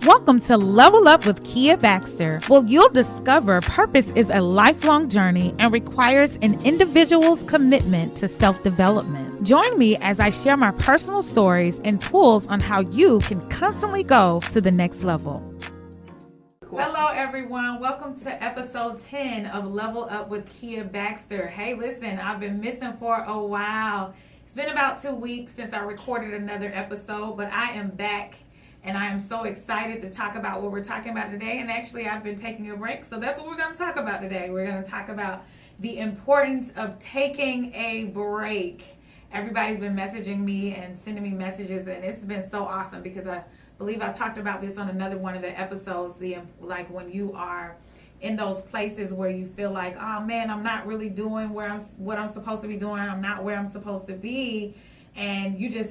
Welcome to Level Up with Kia Baxter. Well, you'll discover purpose is a lifelong journey and requires an individual's commitment to self-development. Join me as I share my personal stories and tools on how you can constantly go to the next level. Hello, everyone. Welcome to episode 10 of Level Up with Kia Baxter. Hey, listen, I've been missing for a while. It's been about 2 weeks since I recorded another episode, but I am back. And I am so excited to talk about what we're talking about today. And actually, I've been taking a break. So that's what we're going to talk about today. We're going to talk about the importance of taking a break. Everybody's been messaging me and sending me messages. And it's been so awesome because I believe I talked about this on another one of the episodes. Like when you are in those places where you feel like, oh man, I'm not really doing what I'm supposed to be doing. I'm not where I'm supposed to be. And you just,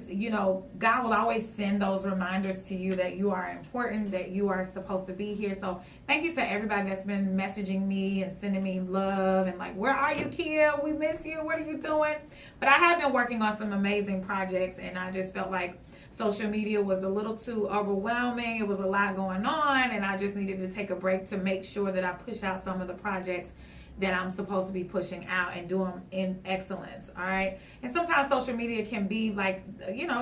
God will always send those reminders to you that you are important, that you are supposed to be here. So thank you to everybody that's been messaging me and sending me love and like, where are you, Kia? We miss you. What are you doing? But I have been working on some amazing projects, and I just felt like social media was a little too overwhelming. It was a lot going on, and I just needed to take a break to make sure that I push out some of the projects that I'm supposed to be pushing out and do them in excellence, all right? And sometimes social media can be like,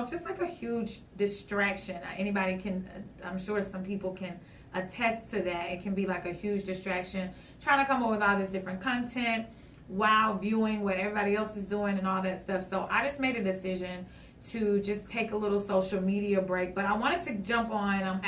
just like a huge distraction. Anybody can, I'm sure some people can attest to that. It can be like a huge distraction, trying to come up with all this different content while viewing what everybody else is doing and all that stuff. So I just made a decision to just take a little social media break. But I wanted to jump on.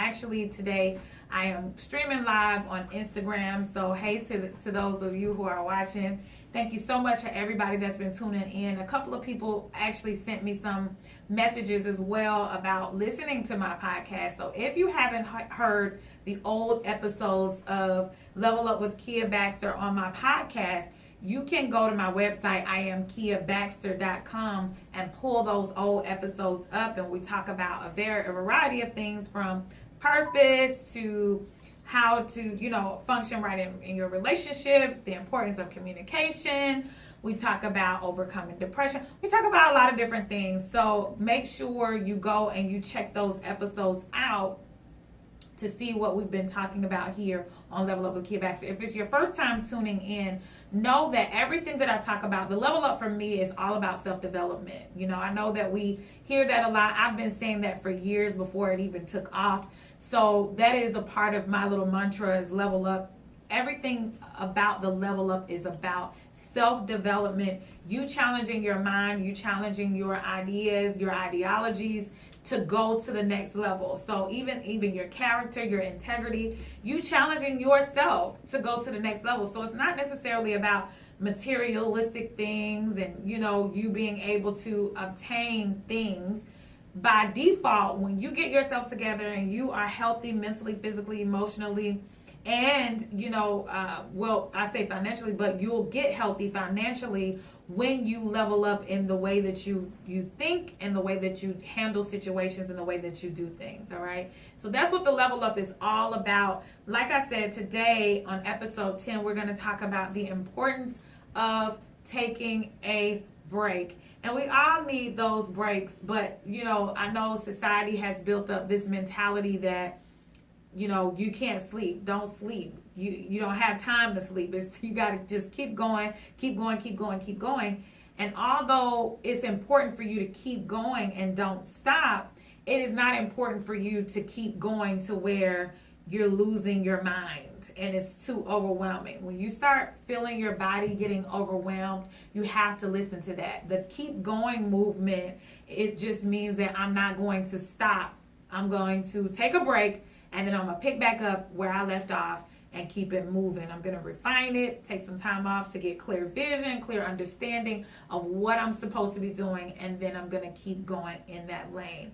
Today, I am streaming live on Instagram. So hey to those of you who are watching. Thank you so much for everybody that's been tuning in. A couple of people actually sent me some messages as well about listening to my podcast. So if you haven't heard the old episodes of Level Up with Kia Baxter on my podcast, you can go to my website, IamKiaBaxter.com, and pull those old episodes up. And we talk about a variety of things, from purpose to how to, function right in your relationships, the importance of communication. We talk about overcoming depression. We talk about a lot of different things. So make sure you go and you check those episodes out to see what we've been talking about here on Level Up with Kia Baxter. If it's your first time tuning in, know that everything that I talk about, the level up for me is all about self-development. I know that we hear that a lot. I've been saying that for years before it even took off. So that is a part of my little mantra, is level up. Everything about the level up is about self-development. You challenging your mind, you challenging your ideas, your ideologies, to go to the next level. So even your character, your integrity, you challenging yourself to go to the next level. So it's not necessarily about materialistic things and you being able to obtain things. By default, when you get yourself together and you are healthy mentally, physically, emotionally, and I say financially, but you'll get healthy financially when you level up in the way that you think, and the way that you handle situations, and the way that you do things. All right, so that's what the level up is all about. Like I said, today on episode 10, we're going to talk about the importance of taking a break. And we all need those breaks, but I know society has built up this mentality that you can't sleep. Don't sleep. You don't have time to sleep. You got to just keep going. And although it's important for you to keep going and don't stop, it is not important for you to keep going to where you're losing your mind and it's too overwhelming. When you start feeling your body getting overwhelmed, you have to listen to that. The keep going movement, it just means that I'm not going to stop. I'm going to take a break, and then I'm going to pick back up where I left off and keep it moving. I'm going to refine it, take some time off to get clear vision, clear understanding of what I'm supposed to be doing, and then I'm going to keep going in that lane.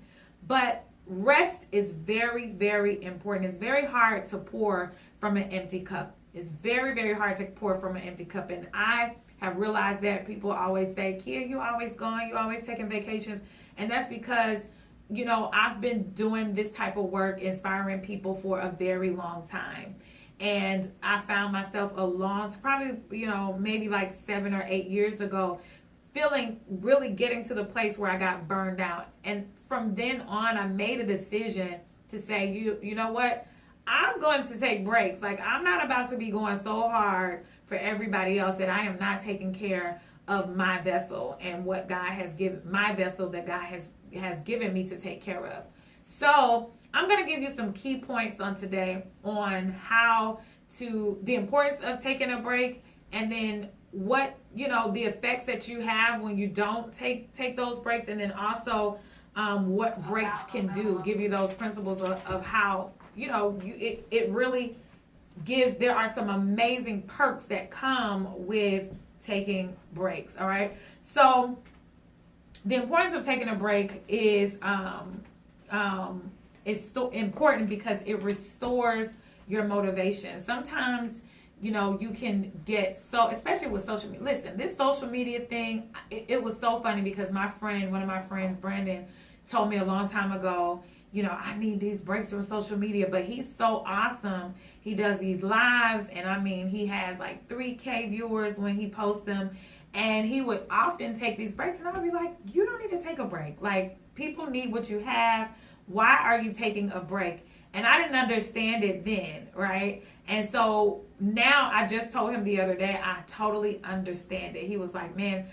But rest is very, very important. It's very hard to pour from an empty cup. It's very, very hard to pour from an empty cup. And I have realized that people always say, Kia, you always gone, you always taking vacations. And that's because I've been doing this type of work, inspiring people, for a very long time. And I found myself maybe like 7 or 8 years ago, really getting to the place where I got burned out. And from then on, I made a decision to say, you know what? I'm going to take breaks. Like, I'm not about to be going so hard for everybody else that I am not taking care of my vessel and what God has given, my vessel that God has given me to take care of. So I'm going to give you some key points on today on how to, the importance of taking a break, and then what, the effects that you have when you don't take those breaks, and then also what breaks can do. Give you those principles of how, it really gives, there are some amazing perks that come with taking breaks. All right. So the importance of taking a break is so important because it restores your motivation. Sometimes, you can get so, especially with social media. Listen, this social media thing, it was so funny because one of my friends, Brandon, told me a long time ago, I need these breaks from social media, but he's so awesome. He does these lives, and I mean, he has like 3K viewers when he posts them, and he would often take these breaks, and I would be like, you don't need to take a break. Like, people need what you have. Why are you taking a break? And I didn't understand it then, right? And so now I just told him the other day, I totally understand it. He was like, man,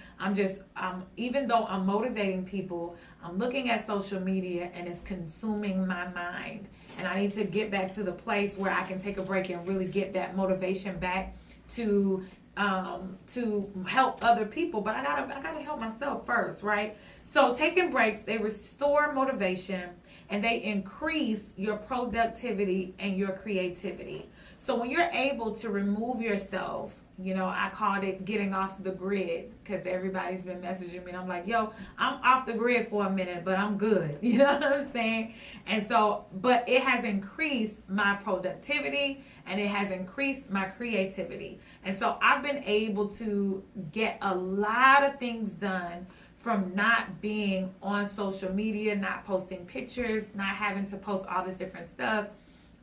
even though I'm motivating people, I'm looking at social media and it's consuming my mind. And I need to get back to the place where I can take a break and really get that motivation back to help other people. But I gotta help myself first, right? So taking breaks, they restore motivation and they increase your productivity and your creativity. So when you're able to remove yourself, I called it getting off the grid because everybody's been messaging me and I'm like, yo, I'm off the grid for a minute, but I'm good. You know what I'm saying? And so, but it has increased my productivity and it has increased my creativity. And so I've been able to get a lot of things done from not being on social media, not posting pictures, not having to post all this different stuff.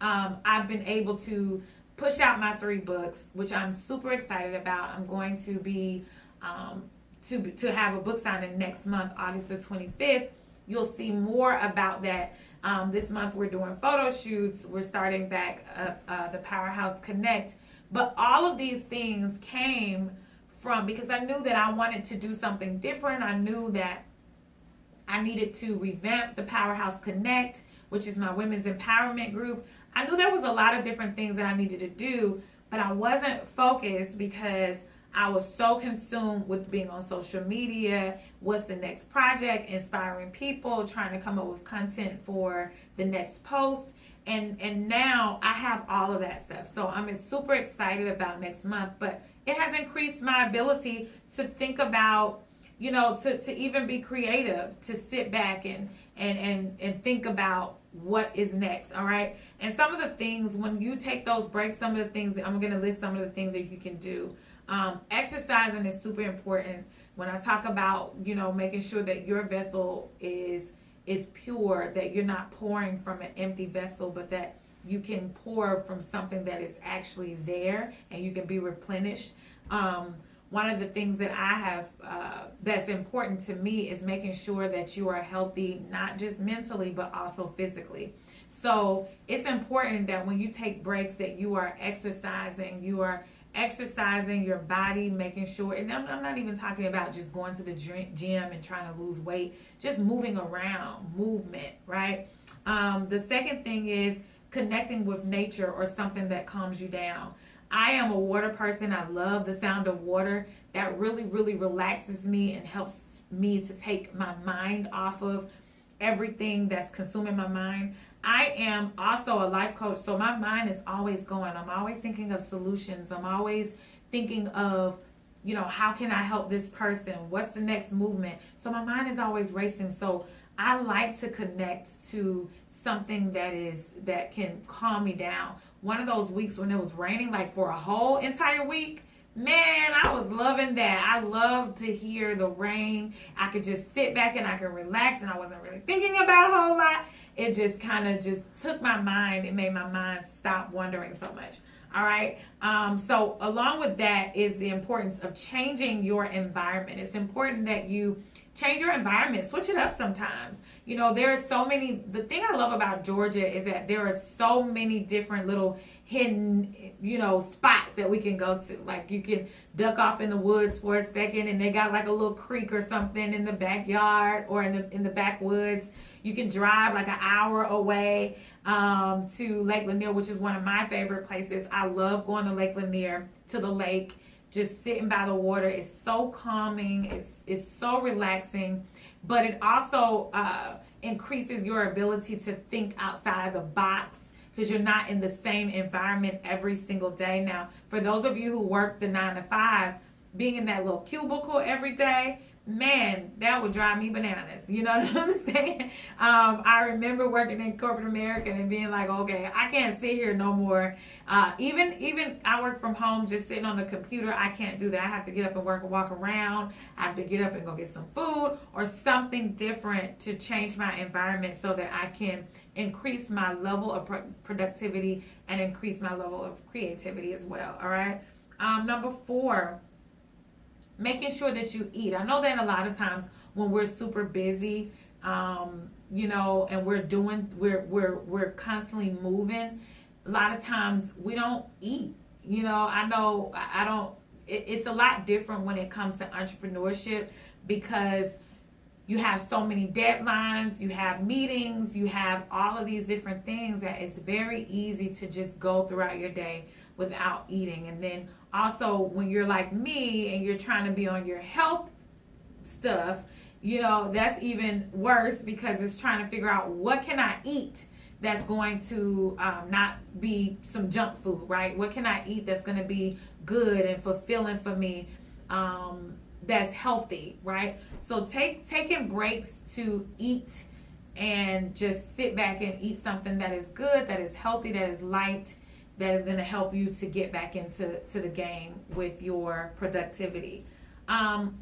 I've been able to push out my 3 books, which I'm super excited about. I'm going to be to have a book signing next month, August the 25th. You'll see more about that. This month we're doing photo shoots. We're starting back the Powerhouse Connect. But all of these things came from because I knew that I wanted to do something different. I knew that I needed to revamp the Powerhouse Connect, which is my women's empowerment group. I knew there was a lot of different things that I needed to do, but I wasn't focused because I was so consumed with being on social media. What's the next project? Inspiring people, trying to come up with content for the next post. And now I have all of that stuff. So I'm super excited about next month, but it has increased my ability to think about, to even be creative, to sit back and think about what is next. All right. And some of the things, when you take those breaks, some of the things, I'm going to list some of the things that you can do. Exercising is super important. When I talk about, making sure that your vessel is pure, that you're not pouring from an empty vessel, but that you can pour from something that is actually there and you can be replenished. One of the things that I have that's important to me is making sure that you are healthy, not just mentally, but also physically. So it's important that when you take breaks that you are exercising your body, making sure, and I'm not even talking about just going to the gym and trying to lose weight, just moving around, movement, right? The second thing is connecting with nature or something that calms you down. I am a water person. I love the sound of water. That really, really relaxes me and helps me to take my mind off of everything that's consuming my mind. I am also a life coach, so my mind is always going. I'm always thinking of solutions. I'm always thinking of, how can I help this person? What's the next movement? So my mind is always racing. So I like to connect to something that can calm me down. One of those weeks when it was raining, like for a whole entire week, man, I was loving that. I love to hear the rain. I could just sit back and I could relax, and I wasn't really thinking about a whole lot. It just kind of just took my mind. It made my mind stop wondering so much. All right. So along with that is the importance of changing your environment. It's important that you change your environment, switch it up sometimes. You know, there are so many, the thing I love about Georgia is that there are so many different little hidden, you know, spots that we can go to. Like you can duck off in the woods for a second, and they got like a little creek or something in the backyard or in the backwoods. You can drive like an hour away to Lake Lanier, which is one of my favorite places. I love going to Lake Lanier, to the lake, just sitting by the water. It's so calming. It's so relaxing, but it also increases your ability to think outside the box, because you're not in the same environment every single day. Now, for those of you who work the 9 to 5s, being in that little cubicle every day, man, that would drive me bananas. You know what I'm saying? I remember working in corporate America and being like, okay, I can't sit here no more. Even I work from home, just sitting on the computer. I can't do that. I have to get up and work and walk around. I have to get up and go get some food or something different to change my environment so that I can increase my level of productivity and increase my level of creativity as well. All right. Number 4, making sure that you eat. I know that a lot of times when we're super busy, you know, and we're constantly moving, a lot of times we don't eat. You know, it's a lot different when it comes to entrepreneurship, because you have so many deadlines, you have meetings, you have all of these different things that it's very easy to just go throughout your day without eating. And then also when you're like me and you're trying to be on your health stuff, you know, that's even worse, because it's trying to figure out what can I eat that's going to not be some junk food, right? What can I eat that's going to be good and fulfilling for me, that's healthy, right? So taking breaks to eat and just sit back and eat something that is good, that is healthy, that is light, that is going to help you to get back into the game with your productivity.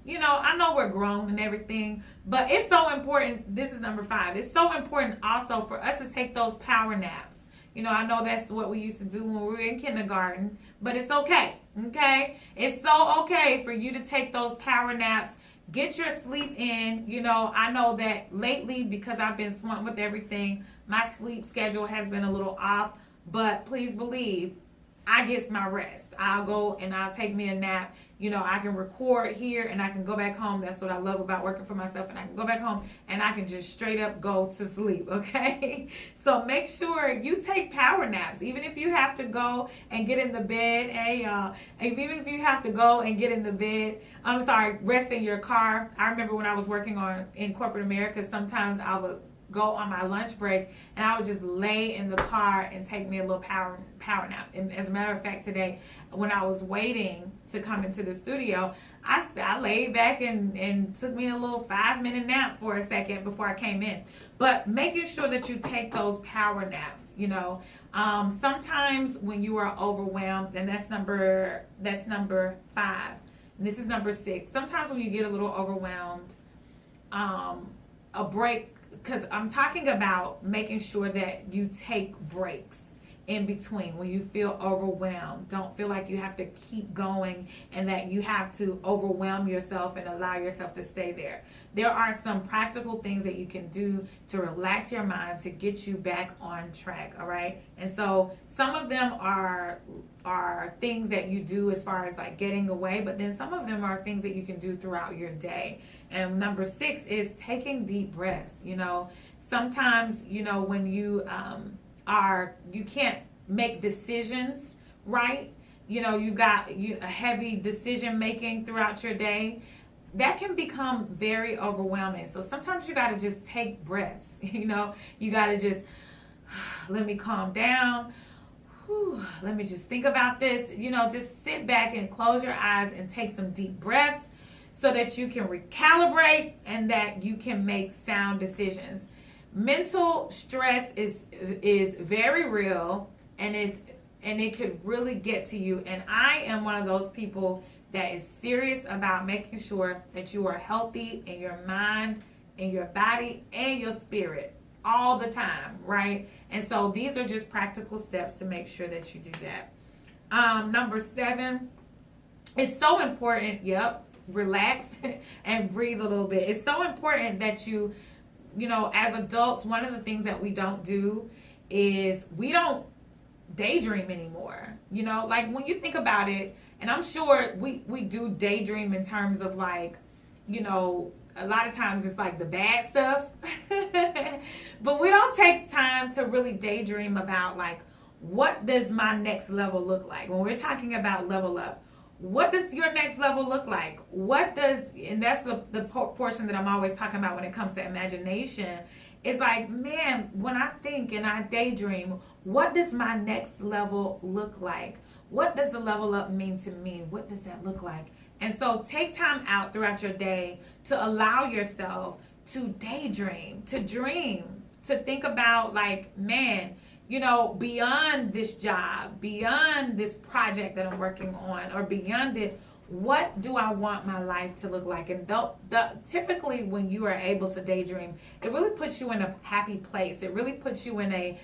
You know, I know we're grown and everything, but it's so important. This is number 5. It's so important also for us to take those power naps. You know, I know that's what we used to do when we were in kindergarten, but it's okay. Okay? It's so okay for you to take those power naps. Get your sleep in. You know, I know that lately, because I've been swamped with everything, my sleep schedule has been a little off, but please believe I get my rest. I'll go and I'll take me a nap. You know, I can record here and I can go back home. That's what I love about working for myself. And I can go back home and I can just straight up go to sleep, okay? So make sure you take power naps. Even if you have to go and get in the bed, hey y'all, even if you have to go and get in the bed, rest in your car. I remember when I was working in corporate America, sometimes I would go on my lunch break and I would just lay in the car and take me a little power nap. And as a matter of fact, today when I was waiting to come into the studio, I laid back and took me a little 5-minute nap for a second before I came in. But making sure that you take those power naps, you know. Sometimes when you are overwhelmed, and that's number 5. And this is number 6. Sometimes when you get a little overwhelmed, a break, because I'm talking about making sure that you take breaks in between when you feel overwhelmed. Don't feel like you have to keep going and that you have to overwhelm yourself and allow yourself to stay there. There are some practical things that you can do to relax your mind to get you back on track, all right? And so some of them are things that you do as far as like getting away, but then some of them are things that you can do throughout your day. And number 6 is taking deep breaths. You know, sometimes, you know, when you you can't make decisions, right? You know, you've got a heavy decision making throughout your day. That can become very overwhelming. So sometimes you got to just take breaths. You know, you got to just let me calm down. Let me just think about this. You know, just sit back and close your eyes and take some deep breaths so that you can recalibrate and that you can make sound decisions. Mental stress is very real, and it could really get to you. And I am one of those people that is serious about making sure that you are healthy in your mind, in your body, and your spirit all the time, right? And so these are just practical steps to make sure that you do that. Number 7, it's so important, relax and breathe a little bit. It's so important that as adults, one of the things that we don't do is we don't daydream anymore. Like when you think about it, and I'm sure we do daydream in terms of like, a lot of times it's like the bad stuff. But we don't take time to really daydream about like, what does my next level look like? When we're talking about level up, what does your next level look like? And that's the portion that I'm always talking about when it comes to imagination. It's like, man, when I think and I daydream, what does my next level look like? What does the level up mean to me? What does that look like? And so take time out throughout your day to allow yourself to daydream, to dream, to think about like, man, beyond this job, beyond this project that I'm working on, or beyond it, what do I want my life to look like? And typically when you are able to daydream, it really puts you in a happy place. It really puts you in a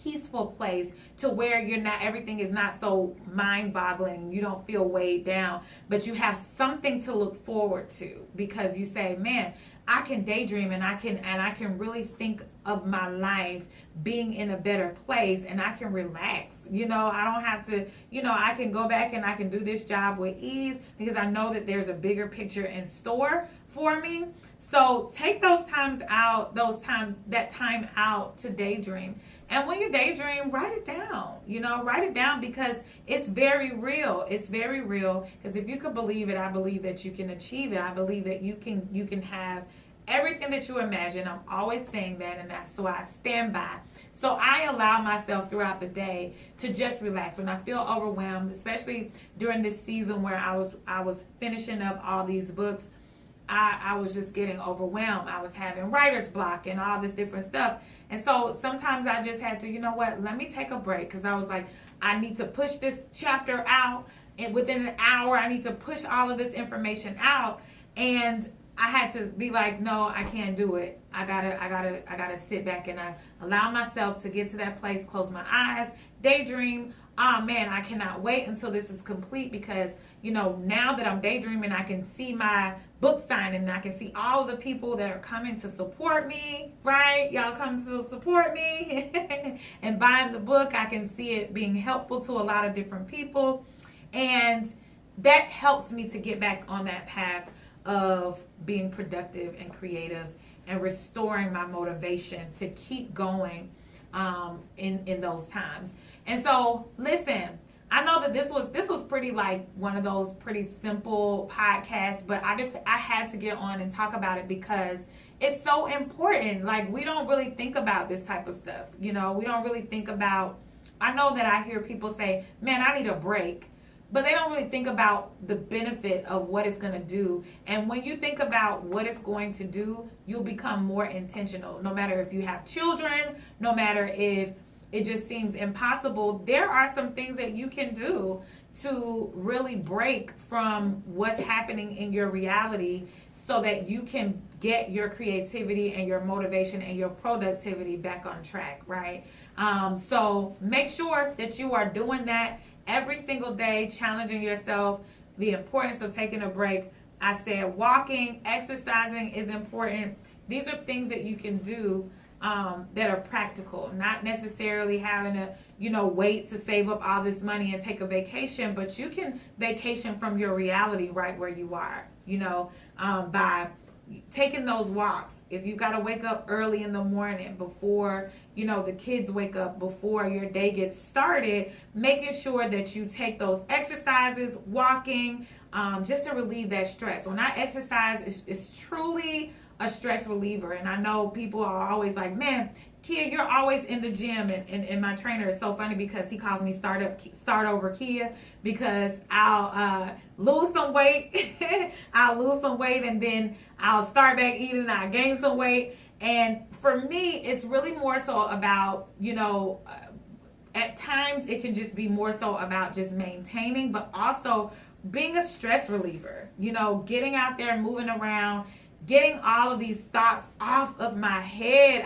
peaceful place to where everything is not so mind-boggling. You don't feel weighed down, but you have something to look forward to, because you say, man, I can daydream and I can really think of my life being in a better place, and I can relax. I don't have to, I can go back and I can do this job with ease because I know that there's a bigger picture in store for me. So take that time out to daydream. And when you daydream, write it down. Write it down, because it's very real. It's very real, because if you could believe it, I believe that you can achieve it. I believe that you can have everything that you imagine. I'm always saying that, and that's why I stand by. So I allow myself throughout the day to just relax. When I feel overwhelmed, especially during this season where I was finishing up all these books, I was just getting overwhelmed. I was having writer's block and all this different stuff. And so sometimes I just had to, let me take a break, because I was like, I need to push this chapter out, and within an hour I need to push all of this information out. And I had to be like, no, I can't do it. I gotta sit back, and I allow myself to get to that place, close my eyes, daydream. Oh man, I cannot wait until this is complete, because now that I'm daydreaming, I can see my book signing, and I can see all of the people that are coming to support me, right? Y'all come to support me and buying the book. I can see it being helpful to a lot of different people, and that helps me to get back on that path of being productive and creative and restoring my motivation to keep going in those times. And so, listen, I know that this was pretty like one of those pretty simple podcasts, but I had to get on and talk about it because it's so important. Like, we don't really think about this type of stuff. We don't really think about, I know that I hear people say, man, I need a break. But they don't really think about the benefit of what it's going to do. And when you think about what it's going to do, you'll become more intentional. No matter if you have children, no matter if it just seems impossible, there are some things that you can do to really break from what's happening in your reality, so that you can get your creativity and your motivation and your productivity back on track, right? So make sure that you are doing that every single day, challenging yourself, the importance of taking a break. I said walking, exercising is important. These are things that you can do that are practical, not necessarily having to, wait to save up all this money and take a vacation, but you can vacation from your reality right where you are, by taking those walks. If you got to wake up early in the morning before, the kids wake up, before your day gets started, making sure that you take those exercises, walking, just to relieve that stress. When I exercise, it's truly a stress reliever. And I know people are always like, man, Kia, you're always in the gym. And my trainer is so funny because he calls me start over Kia, because I'll lose some weight. I'll lose some weight, and then I'll start back eating, and I'll gain some weight. And for me, it's really more so about, at times it can just be more so about just maintaining, but also being a stress reliever, getting out there, moving around, getting all of these thoughts out of my head,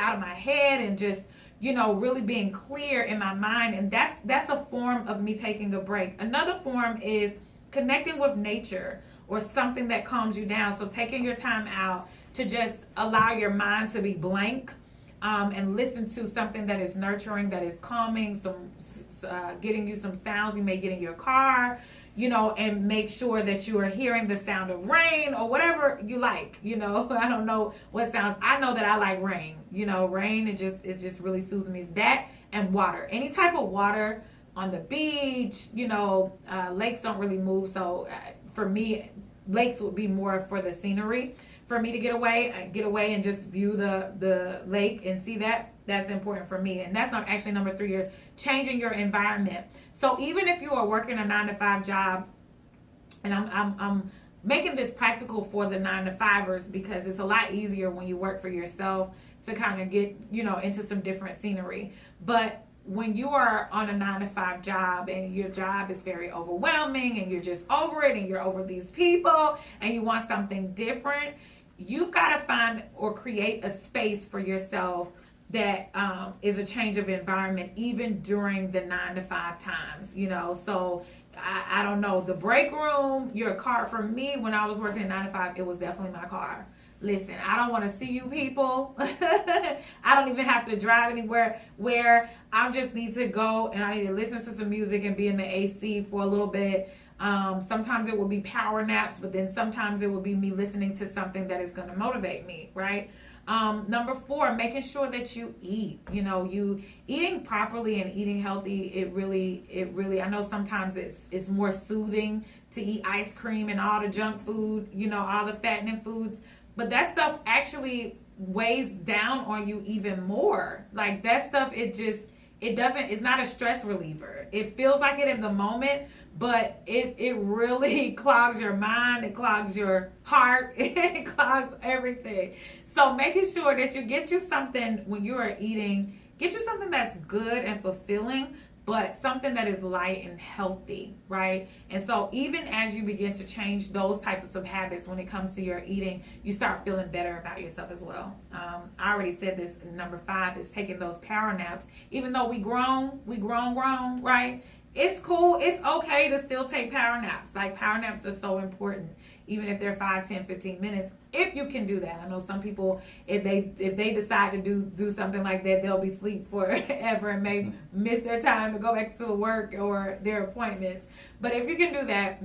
and just, really being clear in my mind. And that's a form of me taking a break. Another form is connecting with nature, or something that calms you down. So taking your time out to just allow your mind to be blank, and listen to something that is nurturing, that is calming, getting you some sounds you may get in your car, and make sure that you are hearing the sound of rain or whatever you like. I don't know what sounds. I know that I like rain. Rain, it just really soothes me. That and water, any type of water on the beach. Lakes don't really move, so for me, lakes would be more for the scenery. For me to get away and just view the lake and see that's important for me. And that's not actually number 3. You're changing your environment. So even if you are working a 9-to-5 job, and I'm making this practical for the 9-to-5ers, because it's a lot easier when you work for yourself to kind of get into some different scenery. But when you are on a 9-to-5 job and your job is very overwhelming and you're just over it and you're over these people and you want something different, you've got to find or create a space for yourself that is a change of environment, even during the 9-to-5 times. So I don't know, the break room, your car. For me, when I was working at 9-to-5, it was definitely my car. Listen, I don't want to see you people. I don't even have to drive anywhere, where I just need to go and I need to listen to some music and be in the AC for a little bit. Sometimes it will be power naps, but then sometimes it will be me listening to something that is going to motivate me, right? Number 4, making sure that you eat. You eating properly and eating healthy. It really. I know sometimes it's more soothing to eat ice cream and all the junk food, all the fattening foods. But that stuff actually weighs down on you even more. Like that stuff, it's not a stress reliever. It feels like it in the moment, but it really clogs your mind. It clogs your heart. It clogs everything. So making sure that you get you something when you are eating, get you something that's good and fulfilling, but something that is light and healthy, right? And so even as you begin to change those types of habits when it comes to your eating, you start feeling better about yourself as well. I already said this. Number 5 is taking those power naps. Even though we grown, right? It's cool. It's okay to still take power naps. Like, power naps are so important, even if they're 5, 10, 15 minutes. If you can do that. I know some people, if they decide to do something like that, they'll be asleep forever and may miss their time to go back to work or their appointments. But if you can do that,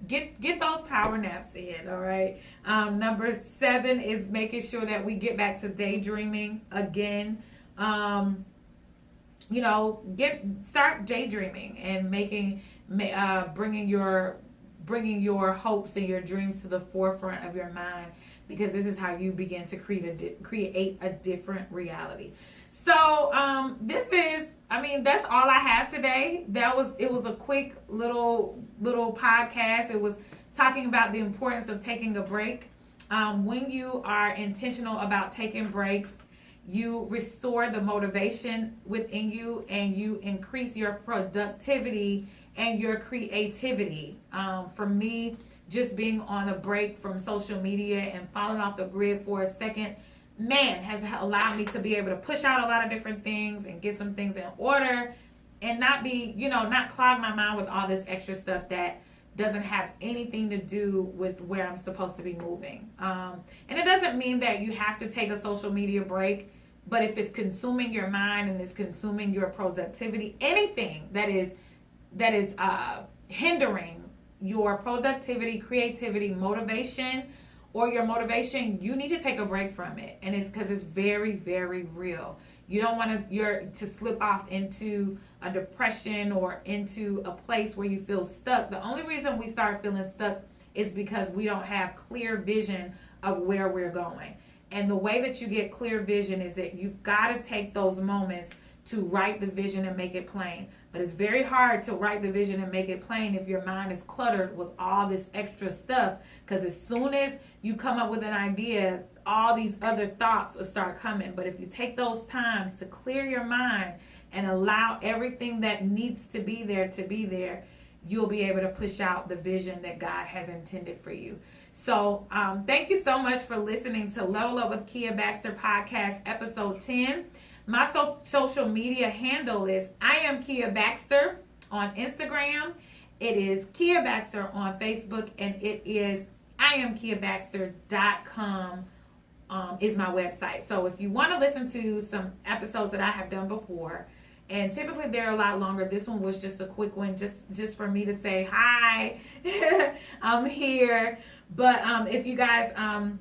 get those power naps in. All right. Number 7 is making sure that we get back to daydreaming again. Start daydreaming and bringing your hopes and your dreams to the forefront of your mind, because this is how you begin to create a different reality. So that's all I have today. It was a quick little podcast. It was talking about the importance of taking a break. When you are intentional about taking breaks, you restore the motivation within you, and you increase your productivity and your creativity. For me, just being on a break from social media and falling off the grid for a second, has allowed me to be able to push out a lot of different things and get some things in order, and not clog my mind with all this extra stuff that doesn't have anything to do with where I'm supposed to be moving. And it doesn't mean that you have to take a social media break, but if it's consuming your mind and it's consuming your productivity, anything that is hindering your productivity, creativity, motivation, or your motivation, you need to take a break from it. And it's because it's very, very real. You don't want to slip off into a depression or into a place where you feel stuck. The only reason we start feeling stuck is because we don't have clear vision of where we're going. And the way that you get clear vision is that you've got to take those moments to write the vision and make it plain. But it's very hard to write the vision and make it plain if your mind is cluttered with all this extra stuff. Because as soon as you come up with an idea, all these other thoughts will start coming. But if you take those times to clear your mind and allow everything that needs to be there, you'll be able to push out the vision that God has intended for you. So thank you so much for listening to Level Up with Kia Baxter podcast, episode 10. My social media handle is I am Kia Baxter on Instagram, It is Kia Baxter on Facebook, and it is IamKiaBaxter.com is my website. So if you want to listen to some episodes that I have done before, and typically they're a lot longer. This one was just a quick one, just for me to say hi. I'm here. But if you guys and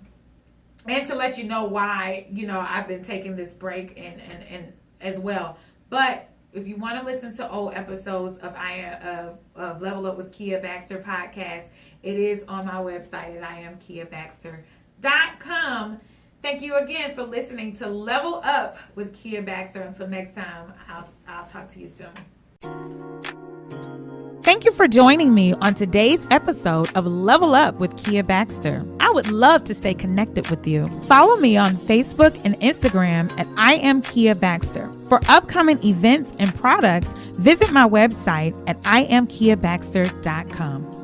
to let you know why, I've been taking this break and as well. But if you want to listen to old episodes of Level Up with Kia Baxter podcast, it is on my website at IamKiaBaxter.com. Thank you again for listening to Level Up with Kia Baxter. Until next time, I'll talk to you soon. Thank you for joining me on today's episode of Level Up with Kia Baxter. I would love to stay connected with you. Follow me on Facebook and Instagram at IamKiaBaxter. For upcoming events and products, visit my website at IamKiaBaxter.com.